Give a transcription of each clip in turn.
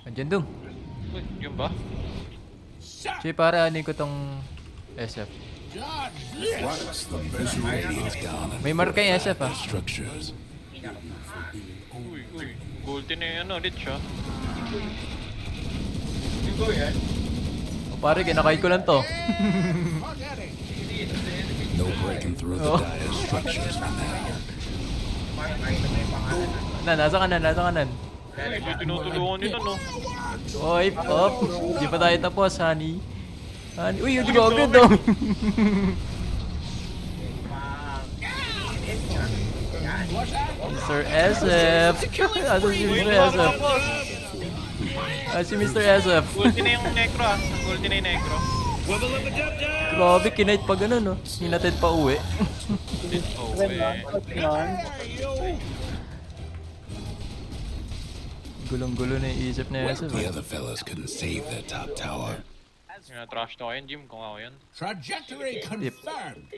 Andiyan dun. Uy, yun ba? Che, para anin ko tong SF. Once the misery is gone and May marka yung SF ah. structures. Uy. Golden na yan ulit siya. O pare, kinakay ko lang to. No breaking through the Oh. dire structures for now. Nasa kanan. Uy, may tinutulungan nila no. Oy, op. Di pa tayo tapos, honey. Uy, yung gagawin to. Mr. SF. Ano si Mr. SF? Si Mr. SF. Golden na yung necro ah. Golden na yung necro. Grabe, kinight pa ganun, no? Hinatid pa uwi. Oh, eh. Gulong-gulo na yung isip na SF. The other fellas couldn't save their top tower. Yung trash to kayo, Jim, kung ako yan. Trajectory confirmed.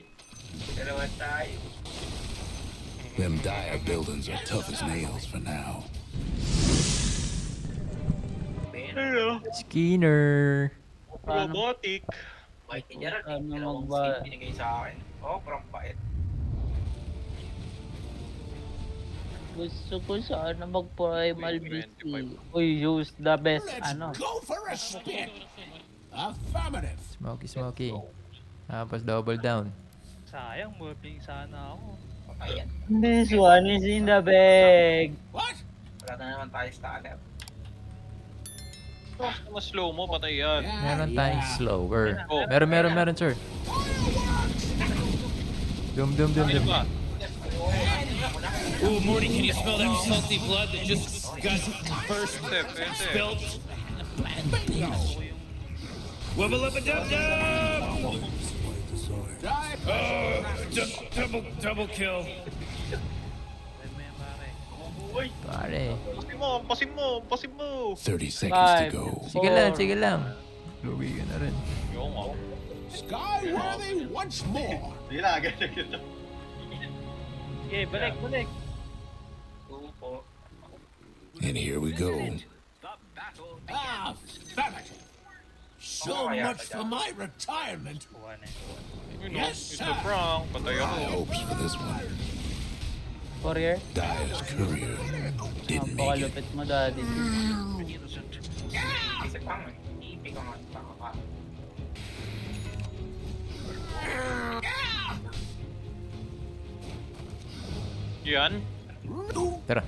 Them dire buildings are tough as nails for now. Skinner. Robotic. Ano magba... binigay sa akin. Oh, parang pait. Gusto ko sana mag-primal BC. Uy, use the best, Let's ano. go for a spin. Affirmative. Smoky. Tapos double down. Sayang, moving sana ako. Ayan. This one is in the bag. What? Wala na naman tayo starter. Mas slow mo, patay yan. Meron tayong slower. Oh. Meron, sir. Dum. Ayun ba? Ooh, Morty, can you smell that salty blood that just got first Pwede. spilled? Wubba lubba dub dub! Oh, double kill. Pare. Pasin mo. 30 seconds to 5. go. Sige lang. Luwi ka na rin. Yung nga. Skyworthy once more. Okay, balik. Tupo. And here we go. Affirmative. So much for my retirement. Yun o, Yes, it's a sir. prank. Patay ako. High hopes for this one. Courier? Dire's courier didn't make it. Napakalupit mo dati. Isa pang, iipig ka nga. Yan. Tara.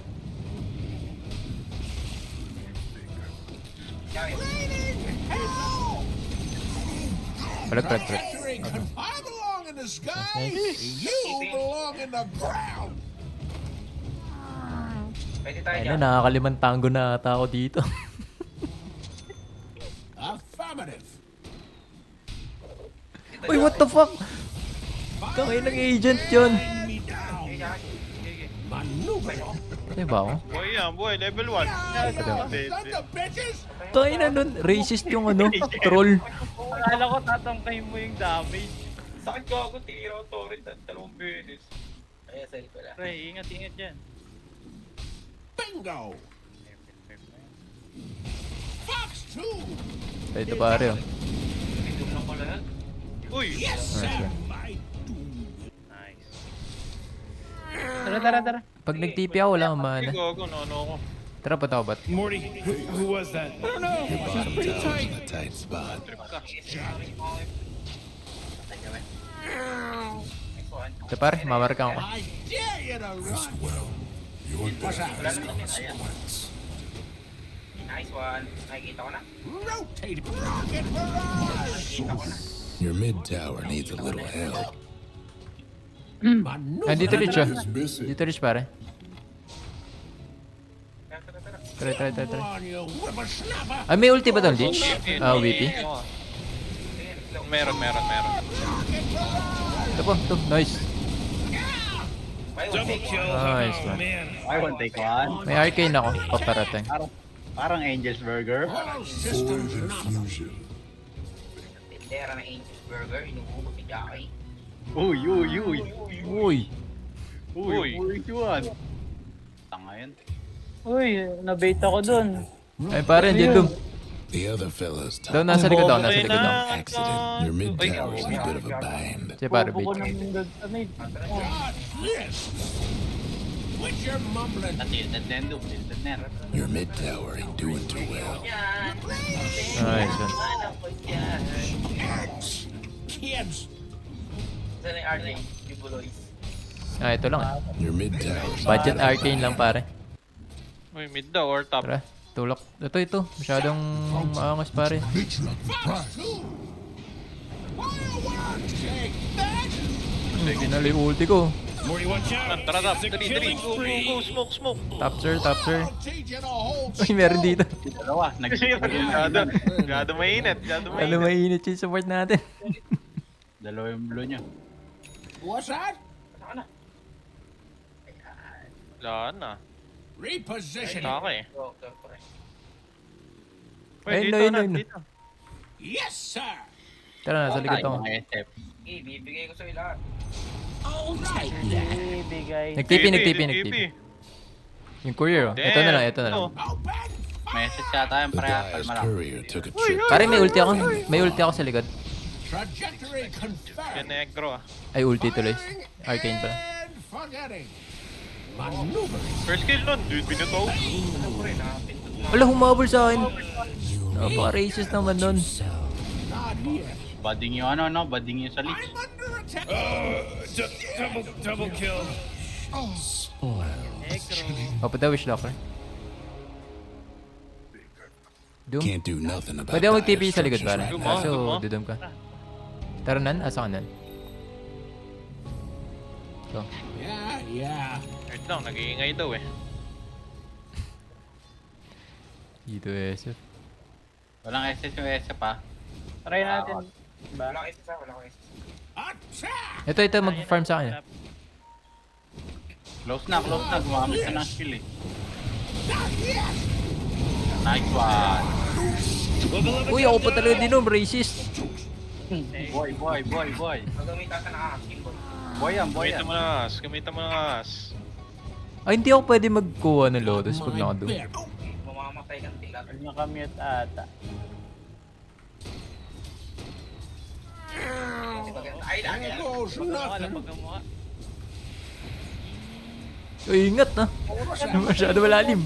Balik. Trajectory I belong in the sky. You belong in the ground. Pwede tayo Ayun dyan. na, nakakalimang tango na ata ako dito. Affirmative. Uy, what the fuck? Tangay ng agent yun. Maneuver. Ano ba ako? Boy yan, boy. Level 1. Thunder bitches. Tangay na nun, racist yung ano, troll. Akala ko tatangkay mo yung damage. Sakit ko ako, tinira ko torrent at 2 beses. Ay, sell ko lang. Pre, ingat dyan. Bingo. Fox 2. Ito pare oh. Pintum lang ko lahat. Uy! Yes, Nice sir. one. My doom. Nice. Tara. Pag nag-TP ako, wala akong mana. Ay, gago. Ano ako? Tara, pataw ba't? Morty, who was that? Your bottom tower's in a tight spot. Trip ka. Next one. Ito pare, mamarka ako. I dare you to run. Well, your What's that? Nice one. Nakikita ko na. Rotate. Rocket barrage. Nakikita ko na. your mid tower needs a little help. Maneuver. Nandito Rich ah. Dito Rich pare. Tara. Try. Come on, you whippersnapper. Ay, may ulti ba doon, Lich? WP. Meron. Ito po, ito. Nice. Double kill. Nice Oh one. man. I won't take one. May arcane ako, paparating. Parang Angel's Burger. All systems nominal. Tindera na Angel's Burger. Inuubos si Jackie. Uy. Uy. Uy, yun. Tanga yun. Uy, nabait ako dun. Ay pare, hindi doom. The other fellas Daw talk nasa likod daw, nasa Okay likod daw. na. accident. Your mid Uy. tower's in a bit of a bind. Siya pare, Bobo ko bitch. ng dog sa mid. God, yes. Quit your mumbling. Tilted na yun, tilted na yan. Your mid tower ain't doing too well. Nice one. Kids. Ah, ito lang. Your mid tower's Budget arcane lang pare. Uy, mid daw or top. Tara, tulak. Ito. Masyadong maangas pare. Fireworks, take that. Hindi na yung ulti ko. Morty, watch out! Tara, top. It's a Dali, killing Go, spree! smoke. Top sir. I'll teach you to hold Uy, meron dito. Dalawa, Gado mainit. Ano mainit yung support natin. Dalawa yung blue niya. What's that? Wala na. Repositioning. Taka eh. Uy, Ayun dito na, na. ayun na. Dito. Yes, sir. Tara, nasa likod ako. Mga SF. Ibigay. Nagtipi. Yung courier oh. Ito na lang. Open. May SS yata yung The pareha. Dyer's Kalma lang. courier took a trip. Pare, may ulti ako sa likod. Trajectory confirmed. Negro ah. Ay, ulti tuloy. Arcane pala. And forgetting. Maneuver. First kill nun. Dude, binutaw. Wala, humabol sa akin. Napaka-racist naman nun. Not here. Bading yung ano, no? Bading yung sa leech. I'm under attack. Double kill. Papunta wish locker. Doom? Can't do nothing about Pwede ako mag-TP Dyer's sa likod structures pare. right Doom, now. Kaso, Doom, ah. dudum ka. Tara nan, asa ka nan? So, Yeah. Wait lang, nag-iingay daw eh. dito SF. Walang SS yung SF pa. Try natin. Ba? Attack. Ito, mag-farm sa akin. Close na. Gumamit na ng skill eh. Nice one. Uy, ako pa talaga dinom, racist. Boy. Boy yan. Gamitan mo ng as. Ay, hindi ako pwede magkuha ng Lotus pag naka-doom. Nakamute ata. There goes nothing. Uy, ingat na. Masyado malalim.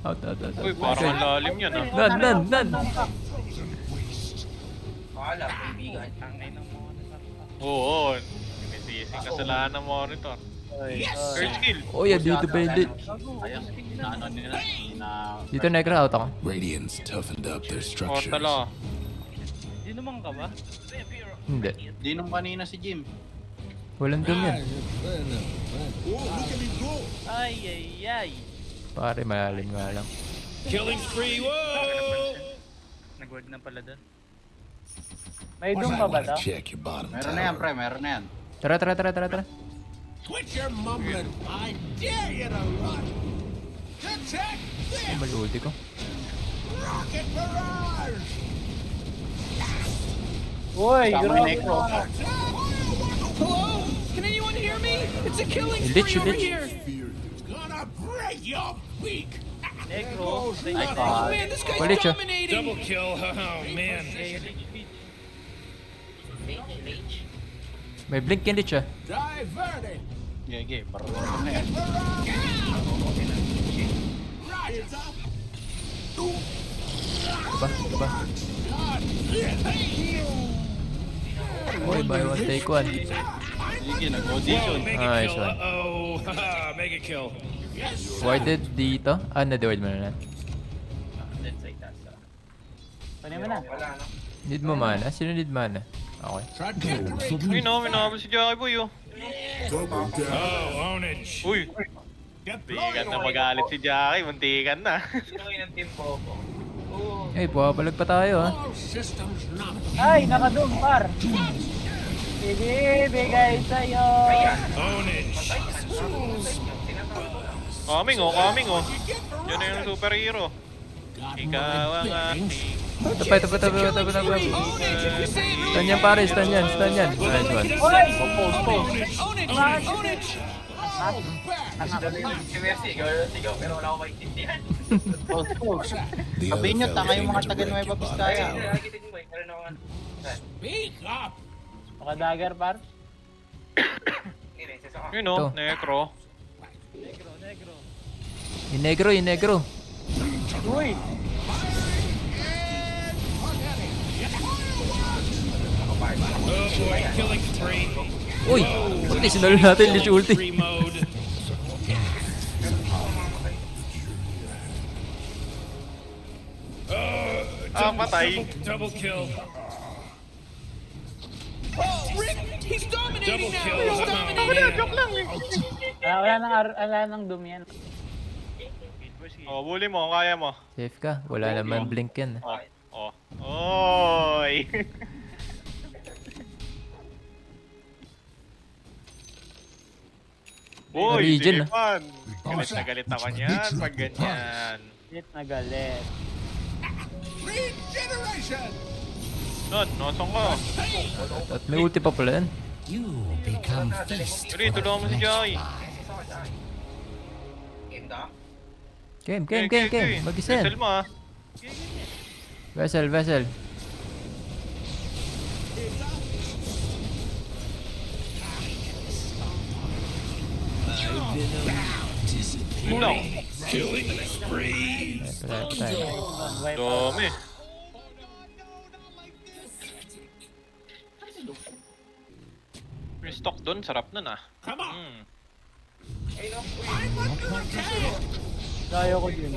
Out. Uy, parang ang lalim yan ah. Nan. Oo. Sinisisi kasalanan ng monitor. First kill. Oh, yeah, dito bandit. Ayos. Na ano nila. Dito necro out ako. Radiant's toughened up their structures. Portal ah. Di naman ka ba? Hindi. Di nung kanina si Jim. Walang doom yan. Ay. Pare, malalim nga lang. Killing spree, whoa! Nag-word na pala doon. May doom pa ba Wanna to? check your bottom Meron na yan, tower. pre. Meron na yan. Tara. Quit your mumbling. I dare you to run. Attack Ay, this. mali ulti ko. Rocket barrage. Uy, Tama yung grabe. necro. Lich. It's gonna break your beak. Necro. Kulit siya. Double kill, oh man. May blink yan siya. Diverted. Gege, parang na yan. Rise up. Ba? Uy, buy one, take one. Sige, nag-audition. Mega Nice kill, one. uh-oh. Haha, mega kill. Warded dito. Ah, na-ward mo na. Kunin mo na. Need mo mana? Sino need mana? Okay. Trajectory. Uy, no, minabal si Jackie Boy oh. Oh, ownage. Uy, muntikan na magalit si Jackie. Muntikan na. Ay, puwapalag pa tayo ah. All systems not. Ay, naka-doom, par. Ibigay sa'yo. Ownage. Coming oh. Yan na yung superhero. Ikaw ang aking. Tapay. Stun yan pare, stun yan. Nice one. Uy! The other Sabihin nyo, fella tanga yung came mga to taga wreck Nueva your Vizcaya. body. Speak up. Naka-dagger, par. Yun o, Ito. necro. Yung negro, yung negro. Uy! Oh boy, killing spree. Uy! Ulti, sinalo natin Lich ulti. Free mode. Patay. Double kill. Rick, he's dominating Double now. kill. He's dominating. Joke lang. Wala nang dumi yan. Oh, bully mo, kaya mo. Safe ka. Wala naman blink yan. Oh. Oy! Uy, Region, sige pan. Galit naman yan pag ganyan. Galit na galit. Regeneration. Nosong ko. At may ulti pa pala yan. You become feast. Yuri, tulungan mo si Joy. Game. Mag-isa yan. Vessel mo ah. Vessel. No. Killing spree. Patay. Dami. Yung stock doon, sarap nun ah. Come on. Hmm. Kaya ko din.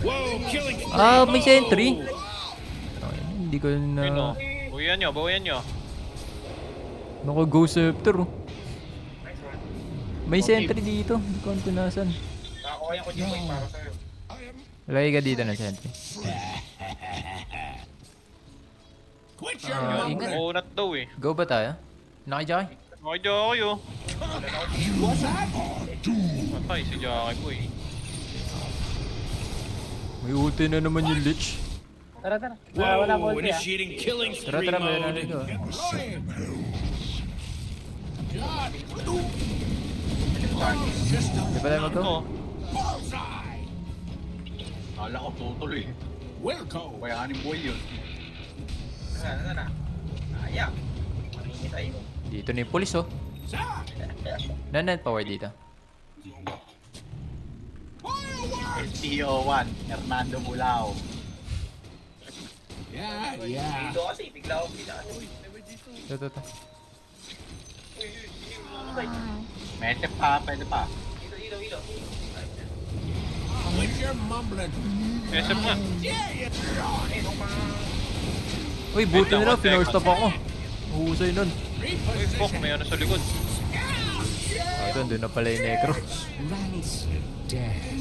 Whoa, killing spree. Ah, may sentry. Ay, hindi ko Yun na... o. Bawian nyo. Naka-go scepter oh. May sentry dito. Hindi ko alam kung nasan. Lagay ka dito ng sentry. Quit your Ah, mumbling. ingat. Maunat daw eh. Go ba tayo? Naki-jockey? Okay, Joy oh. What's that? Patay si Joy boy. May ulti na naman yung Lich. Tara. Wala ko Whoa, ulti ah. initiating killing spree Tara, may mode. narinig ko. Di ba tayo mag-go? Ito. Bullseye. Kala ko tutuloy. Wilco. Bayanin buhay yun. Dito na yung pulis oh. Nanan power dito. Fireworks. TO1, Hernando Bulao. Yeah. Ito. Mete pa, pwede pa. Quit your mumbling. SM nga. Uy, buti na lang. Pinorstop ako. Uhusay nun. Uy, fuck, may ano sa likod. Ah, doon na pala yung necro. Rice dead.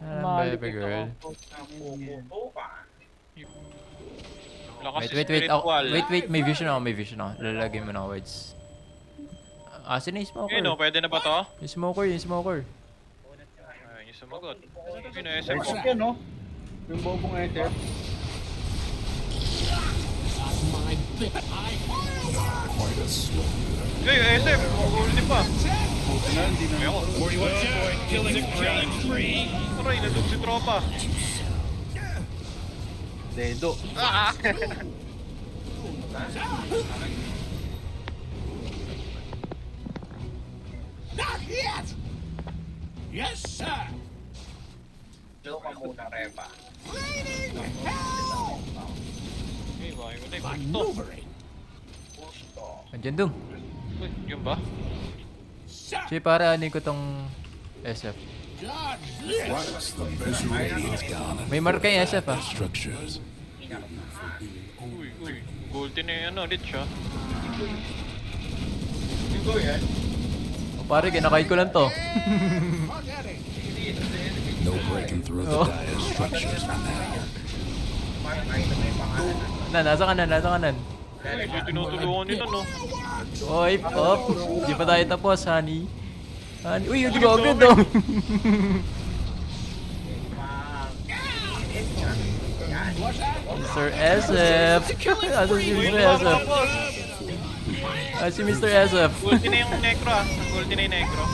Ah, baby girl. Lakas Wait. Oh, spiritual. wait. May vision ako. Lalagay mo na words. Asin na yung smoker. Yun o, pwede na ba to? Yung smoker. Ayun, yung sumagot. Yun o, SM ko. Yan no? Yung bobong enter. Hey, SM! Ulti pa! Ayun ko. 41 killing spree. Aray, nandun si tropa. Dedo. Not yet. Yes, sir. Raining hell. Hey, bakit ko na yung to? Maneuvering. Andyan dun. Uy, yun ba? Sir. Sige, para anin ko tong SF. God, Once the misery is gone, May marka yung SF ah. structures. Uy. Golden na yung ano, Lich ah. O pare, kinakain ko lang to. forgetting. No breaking through the dire structures from there. Nasa kanan. Uy, ito tinutulungan nila no. Oy, pop. Di pa tayo tapos, honey. Uy, yung gagawin daw. Mr. SF. Asan si Mr. SF? Si Mr. SF. Ulti na yung necro ah. Ulti na yung necro.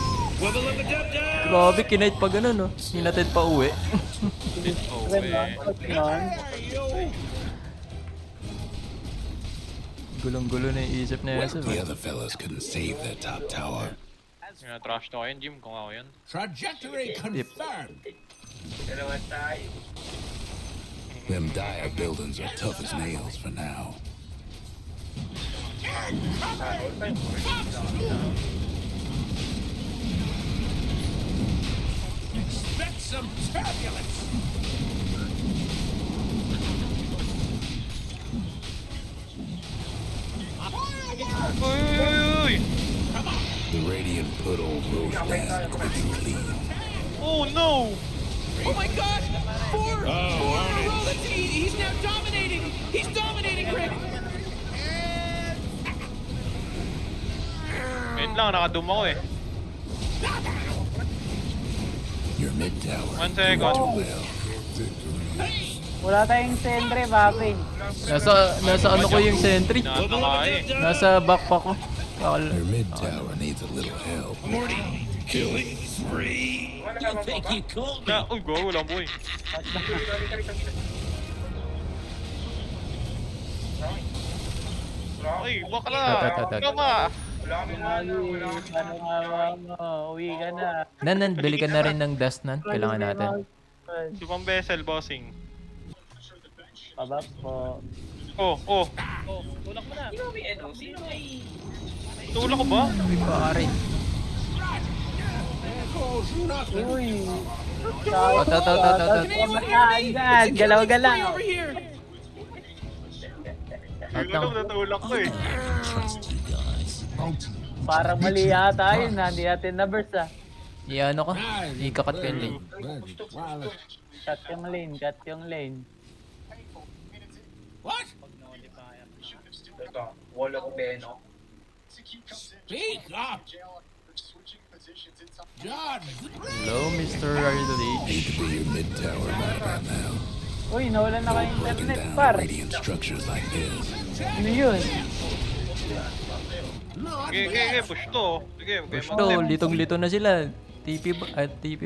Grabe, kinight pa ganun, no? Hinatid pa uwi. Oh, eh. Gulong-gulo na yung isip na SF. The other fellas couldn't save their top tower. Trash to yun, Jim. Kung ako yun. Trajectory confirmed. Them dire buildings are tough as nails for now. Expect some turbulence. Uy! The Radiant put old Roche down quick and clean. Oh no! Oh my gosh! Four rollers! He's now dominating! He's dominating, Rick! Wait lang, nakadum ako eh. Your mid tower 1 second. well. Wala tayong sendre, Papi. Nasa ano ko yung sentry? Nakataka eh. Nasa backpack ko. Akala- Your mid tower needs a little help. Killing spree! You think you called me? Uy, go, walang boy. Ay, bakla! Tat. Kama! Paano nga mo? Uwi ka na. Nan, bili ka na rin ng dust nan. Kailangan natin. Supang vessel, bossing. Pabak po. Oh. Tulak ko ba? Uy, pare. Uy! Tat. Mataan. Galaw-galaw. Over here! Alam, natulak ko eh. Parang mali yata yun. Hindi natin na-burst ah. Iano ka? Ikakat ko yung lane. Cut yung lane. Cut yung lane. What? Speak up. John, Hello, Mr. Ardley. Need to be your mid tower right about now. Uy, nawalan na kayo Breaking internet, down par. radiant structures like this. Ano yun? Sige, push to. Sige, Push to, litong-lito na sila. TP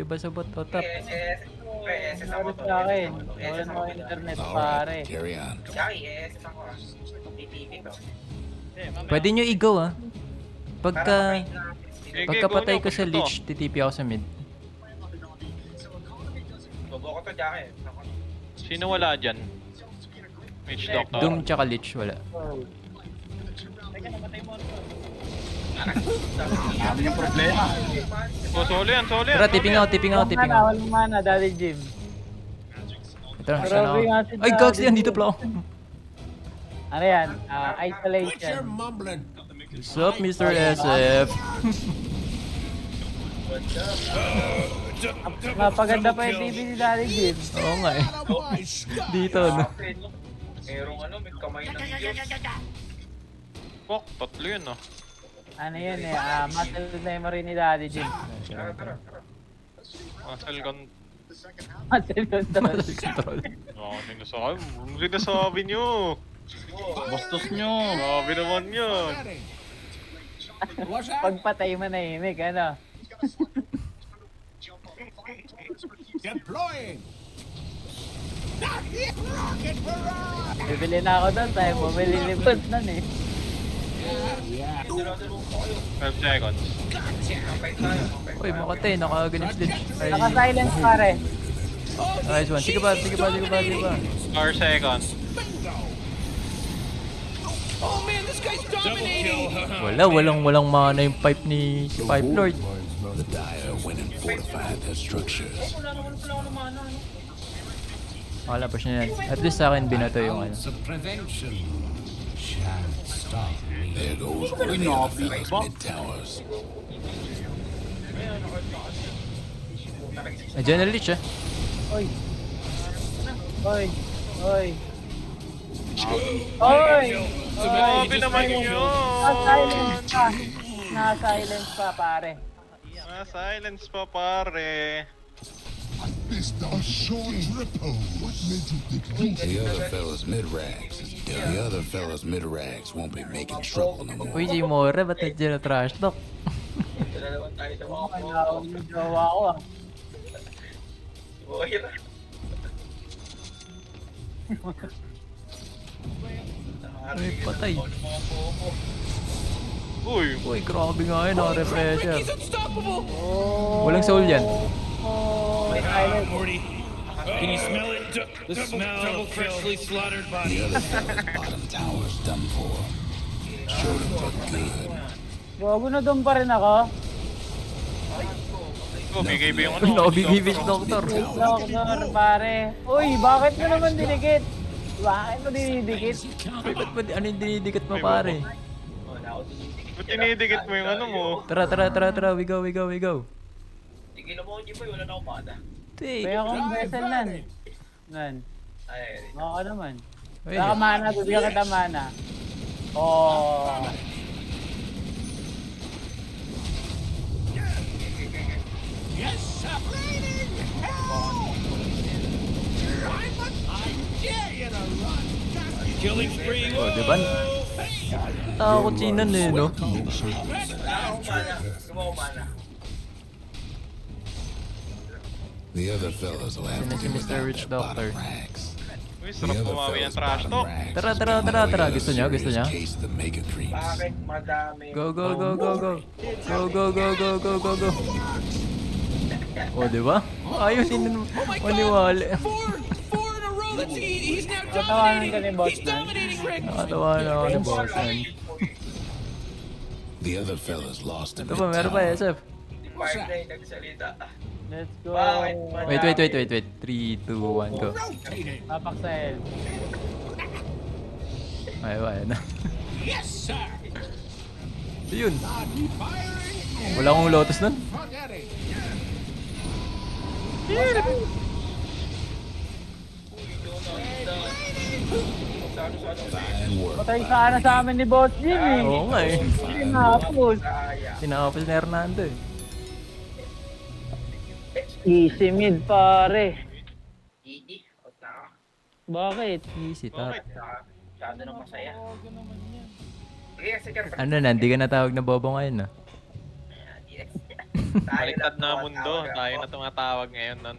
ba sa bot o top? Nawalan sa akin. Nawalan na kayo internet, pare. Alright, carry on. Pwede nyo i-go ah. Pagka Sige, patay go nyo, ko sa push to. leech, TTP ako sa mid. Sino wala dyan? Mage Doctor. Doom tsaka leech, wala. Ano yung problema? Oh, solo yan. Tara, tipping out. Walang mana, Daddy Jim. Ito, sana Grabe nga ako. si Ay, Daddy Gogs yan, dito Jim. pala ako. Ano yan? what you're Isolation. mumbling? What's up, Mr. SF? Mapaganda pa yung TV ni Daddy Jim. Oo nga eh. Out of my sky. Dito, no? Fuck, tatlo yun ah. Ano yun eh, muscle memory ni Daddy Jim. Muscle gun. Muscle control. Control. Ano sinasabi nyo? Bastos nyo! Grabe naman yun. Ready. What's that? Pagpatay manahimik, ano? Deploying. Rocket barrage. Bibili na ako doon, tayo bumili libot nun eh. 12 seconds. Uy, makatay, nakaganip leech. Ay, Naka-silence pare. nice one. Sige ba. 4 seconds. Oh man, this guy's dominating! Walang mana yung pipe ni si Pipe Lord. The dire went and fortified their structures. Makalapos niya yan. At least sa akin binato yung ano. Of prevention. Shan't stop me. There goes one of the other fellas mid towers. Nandiyan na leech ah. Oy. Grabe naman yun. Na-silence pa. Na-silence pa pare. Silence pa pare. Mr. A short repose. What made you think you The other fellas mid-rags. The other fellas mid-rags won't be making trouble no more. Uy, si More, ba't nandiyan na trash talk? Kailangan yung jowa ko ah. Uy, patay. Uy, Uy, grabe nga yun, naka-refresher. He's unstoppable. Walang soul yan. May highlight. Can you smell it? The smell of freshly slaughtered The bodies. other fellas' bottom tower's done for. Showed him what good. Gago na doon pa rin ako. oh, BKB yung ano. Nakabigay bitch doctor. Doktor, pare. Uy, bakit mo naman dinikit? Bakit mo dinidikit? Uy, ba't ba, ano yung dinidikit mo pare? Ba't tinidikit mo yung ano mo? Tara, we go. Take. Kaya akong vessel nan. Nan. Baka naman. Uy, Saka mana, bibigyan kita mana. Oh. Yes, sir. I dare you to run. Killing spree. oh, diba? Takot sinan eh, no? The other fellas will have to Sino si do Mr. without Rich their Doctor? bottom rags. Uy, The sarap other bumawi ng fellas' trash bottom talk. rags Tara. come away with a Gusto niya? serious case of the mega creeps. Go. Go. Oh, diba? Ayos, maniwala. Four in a row. He's now Tatawanan ka ni dominating. Boss He's Man. dominating, Rick. Nakatawa na ako ni Boston. The other fellas lost a Ito pa, meron pa, SF. Let's go. Wait. 3, 2, 1, go. Rotating. Tapak sa L. Ayun na. Yes, sir. Yun. Firing. Wala akong lotus nun. Spaghetti. Fine work. Patay sana sa amin ni Boss Jim eh. Oo nga eh. Tinapos. Tinapos ni Hernando eh. Easy mid pare. Bakit? Easy, Bakit? Ano na, hindi ka natawag na bobo ngayon ah. Baliktad na mundo. Tayo na tumatawag ngayon nun.